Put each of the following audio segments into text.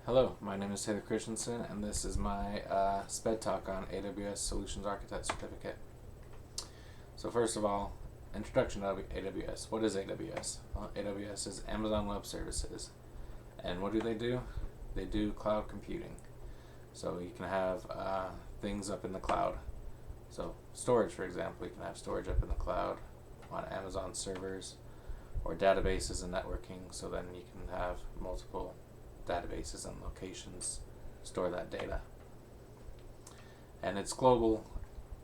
Hello, my name is Taylor Christensen, and this is my SPED talk on AWS Solutions Architect certificate. So first of all, introduction to AWS. What is AWS? Well, AWS is Amazon Web Services, and what do? They do cloud computing. So you can have things up in the cloud. So storage, for example, you can have storage up in the cloud on Amazon servers, or databases and networking. So then you can have multiple databases and locations store that data. And it's global.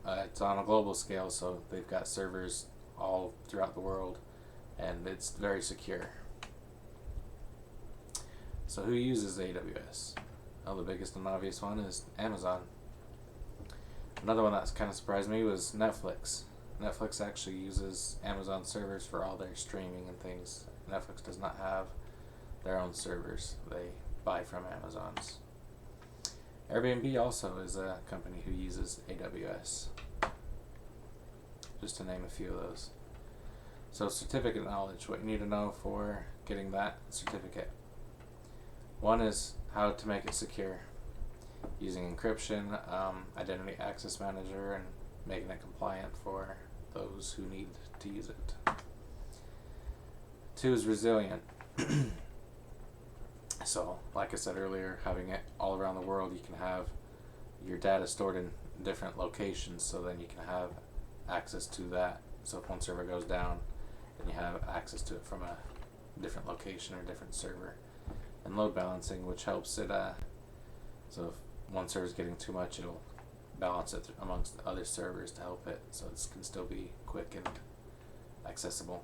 It's on a global scale, so they've got servers all throughout the world, and it's very secure. So who uses AWS? Well, the biggest and obvious one is Amazon. Another one that's kind of surprised me was Netflix. Netflix actually uses Amazon servers for all their streaming and things. Netflix does not have their own servers. They buy from Amazon's. Airbnb also is a company who uses AWS, just to name a few of those. So certificate knowledge, what you need to know for getting that certificate. One is how to make it secure, using encryption, identity access manager, and making it compliant for those who need to use it. Two is resilient. So, like I said earlier, having it all around the world, you can have your data stored in different locations, so then you can have access to that. So if one server goes down, then you have access to it from a different location or different server. And load balancing, which helps it, so if one server is getting too much, it'll balance it amongst the other servers to help it, so it can still be quick and accessible.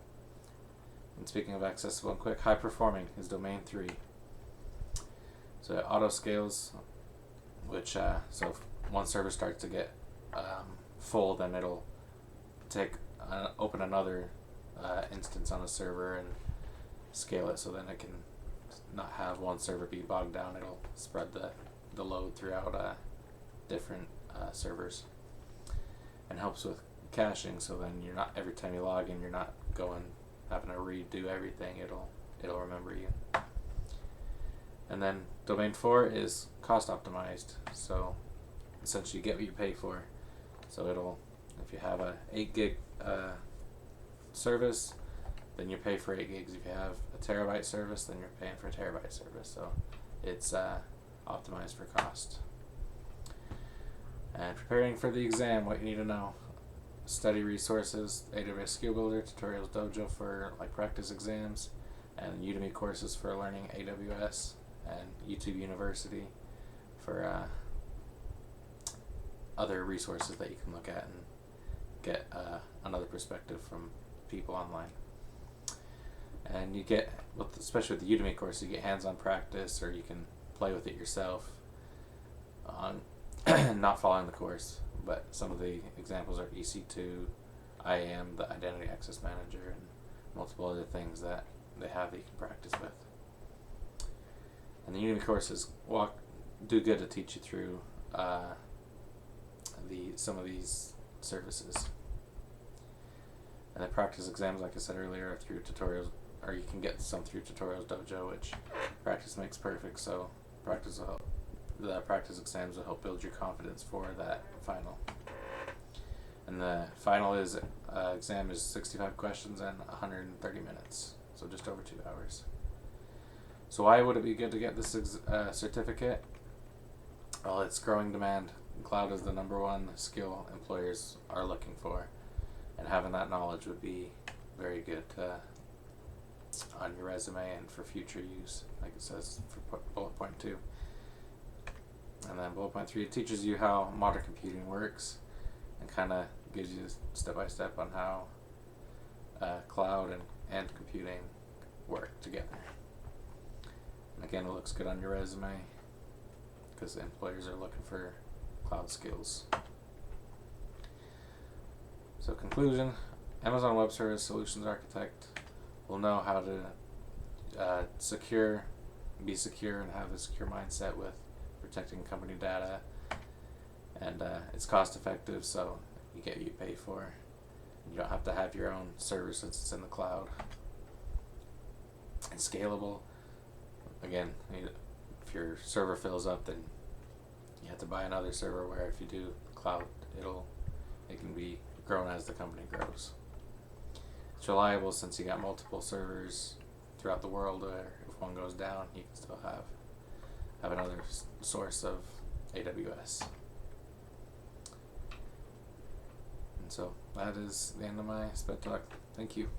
And speaking of accessible and quick, high performing is domain 3. So it auto scales, which so if one server starts to get full, then it'll open another instance on a server and scale it, so then it can not have one server be bogged down. It'll spread the load throughout different servers, and helps with caching. So then you're not, every time you log in, you're not having to redo everything. It'll remember you. And then domain 4 is cost optimized. So essentially you get what you pay for. So if you have a 8 gig service, then you pay for 8 gigs. If you have a terabyte service, then you're paying for a terabyte service. So it's optimized for cost. And preparing for the exam, what you need to know: study resources, AWS Skill Builder, Tutorials Dojo for like practice exams, and Udemy courses for learning AWS, and YouTube University for other resources that you can look at and get another perspective from people online. And you get, especially with the Udemy course, you get hands-on practice, or you can play with it yourself on not following the course. But some of the examples are EC2, IAM, the Identity Access Manager, and multiple other things that they have that you can practice with. And the Udemy courses do good to teach you through some of these services. And the practice exams, like I said earlier, are through tutorials, or you can get some through Tutorials Dojo, which practice makes perfect. So the practice exams will help build your confidence for that final. And the final exam is 65 questions and 130 minutes, so just over 2 hours. So why would it be good to get this certificate? Well, it's growing demand. Cloud is the number one skill employers are looking for, and having that knowledge would be very good on your resume and for future use, like it says for bullet point 2. And then bullet point 3 teaches you how modern computing works, and kind of gives you step by step on how cloud and computing work together. And again, it looks good on your resume because employers are looking for cloud skills. So conclusion: Amazon Web Services Solutions Architect will know how to be secure, and have a secure mindset with protecting company data, and it's cost effective, so you get what you pay for. You don't have to have your own server since it's in the cloud. And scalable, again, if if your server fills up, then you have to buy another server, where if you do cloud, it can be grown as the company grows. It's reliable since you got multiple servers throughout the world, where if one goes down, you can still have another source of AWS. And so that is the end of my SPED talk. Thank you.